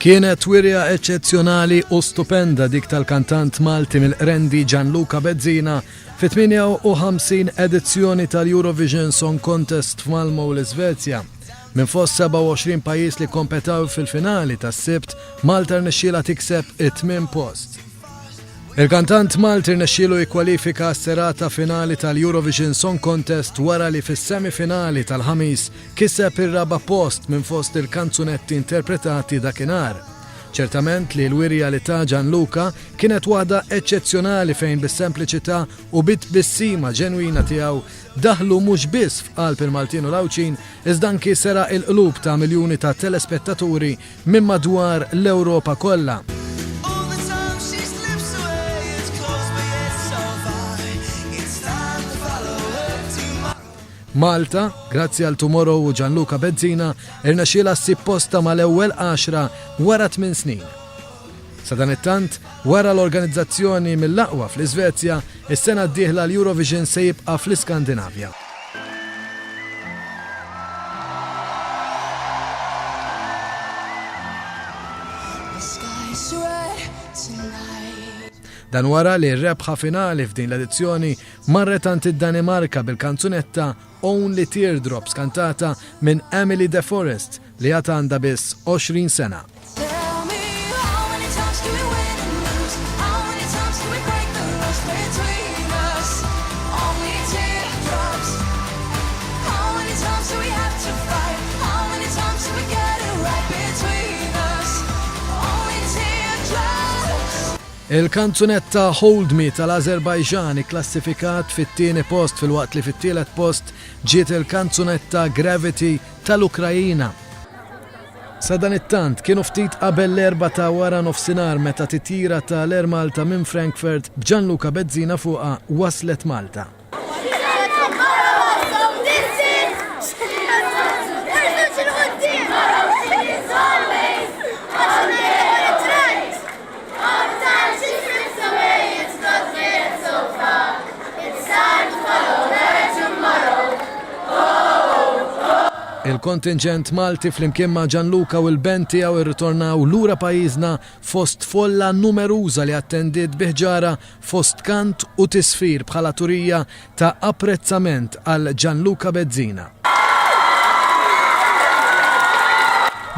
Kienet wirja eċċezzjonali u stupenda dik tal-kantant Malti mill-Qrendi Gianluca Bezzina fit-58 edizzjoni tal-Eurovision Song Contest f'Malmö l-Iżvezja. Minn fost 27 pajjiż li kompetaw fil-finali tas-Sibt, Malta rnexxiela tikseb it-8 post. Il-kantant Malti rnexxielu jikkwalifika s-serata finali tal-Eurovision Song Contest wara li fis-semifinali tal-ħamis kiseb ir-raba' post minn fost il-kanzunetti interpretati dakinhar. Ċertament li l-wirja li ta' Gianluca kienet waħda eċċezzjonali fejn bis-sempliċità u bit-bissima ġenwina tiegħu daħlu mhux biss f'qalb il-Maltin u l-Awċin iżda anki sera il-qlub ta' miljuni ta' telespettaturi minn madwar l-Ewropa kollha. Malta, grazzi għal Tomorrow u Gianluca Bezzina, irnexxiela ssib posta mal-ewwel 10 wara 8 snin. Sa dan it-tant, wara l-organizzazzjoni mill-aqwa fl-Iżvezja, is-sena d-dieħla l-Eurovision se jibqa' fl-Iskandinavja. Dan wara li r-rebħa finali f'din l-edizzjoni marret ant id-Danimarka bil-kanzunetta Only Teardrops kantata minn Emily De Forest li għata għandha biss 20 sena. Il-kanzunetta Hold Me tal-Azerbajġan klassifikat fit-tieni post fil-waqt li fit-tielet post ġiet il-kanzunetta Gravity tal-Ukrajina. Sa dan it-tant kienu ftit qabel l-4 ta' wara nofsinhar meta titjira tal-Air Malta minn Frankfurt b'Gianluca Bezzina fuqha waslet Malta. Il-kontingent Malti flimkien ma' Gianluca u l-band tiegħu irritornaw lura pajjiżna fost folla numeruża li attendiet biħġara fost kant u tisfir bħala turija ta' apprezzament għal Gianluca Bezzina.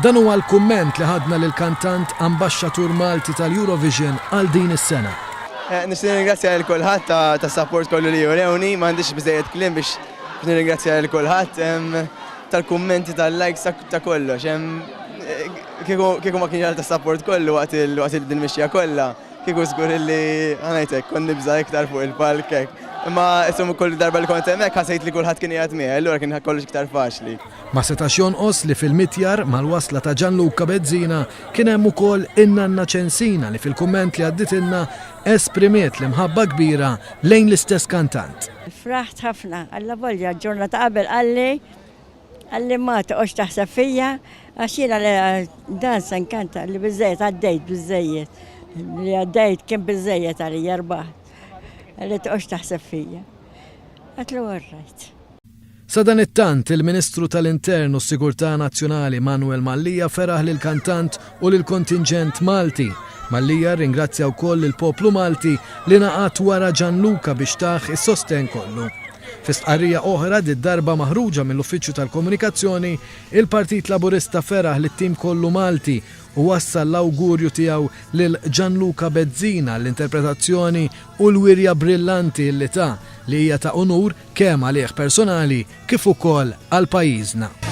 Dan huwa l-kumment li ħadna lill-kantant ambaxxatur Malti tal-Eurovision għal din is-sena. Nixtieq ringrazzja lil kulħadd tas-support kollu li jurewni, m'għandix biżejjed kliem biex nirringrazzja lil kulħadd tal-kummenti, tal-likes, ta' kollox. Kieku ma kien ta' support kollu waqt il-din-mixja kollha, kieku żgur li ħanajtek kont nibża iktar fuq il-palk hekk. Imma issom kull darba li kont hemmhekk ħasejt li kulħadd kien qiegħed miegħi, allura kien kollox iktar faċli. Ma setax jonqos li fil-mitjar mal-wasla ta' Gianluca Bezzina kien hemm ukoll in-Nanna Ċensina li fil-kumment li għadditilna esprimiet l-imħabba kbira lejn l-istess kantant. Fraħt ħafna, alla volja ġurnata qabel għalli ma toqgħodx taħseb fija, għax jiena dan se nkanta li biżejjed għaddejt biżejjed, li għaddejt kien biżejjed għalija rbaħt, għalli toqgħodx taħseb fija. Għatlu għarrajt. Sa dan it-tant il-Ministru tal-Intern u s-Sigurtà Nazzjonali Manuel Mallija feraħ lil kantant u lil kontingent Malti. Mallija ringrazzja wkoll il-poplu Malti li naqat wara Gianluca biex taħ is-sosten kollu. Fis-tqarrija oħra darba maħruġa mill-Uffiċċju tal-Komunikazzjoni, il-Partit Laburista feraħ lit-tim kollu Malti u wassal l-awgurju tiegħu lil Gianluca Bezzina l-interpretazzjoni u l-wirja brillanti li hija ta' onur kemm għalih personali kif ukoll għal pajjiżna.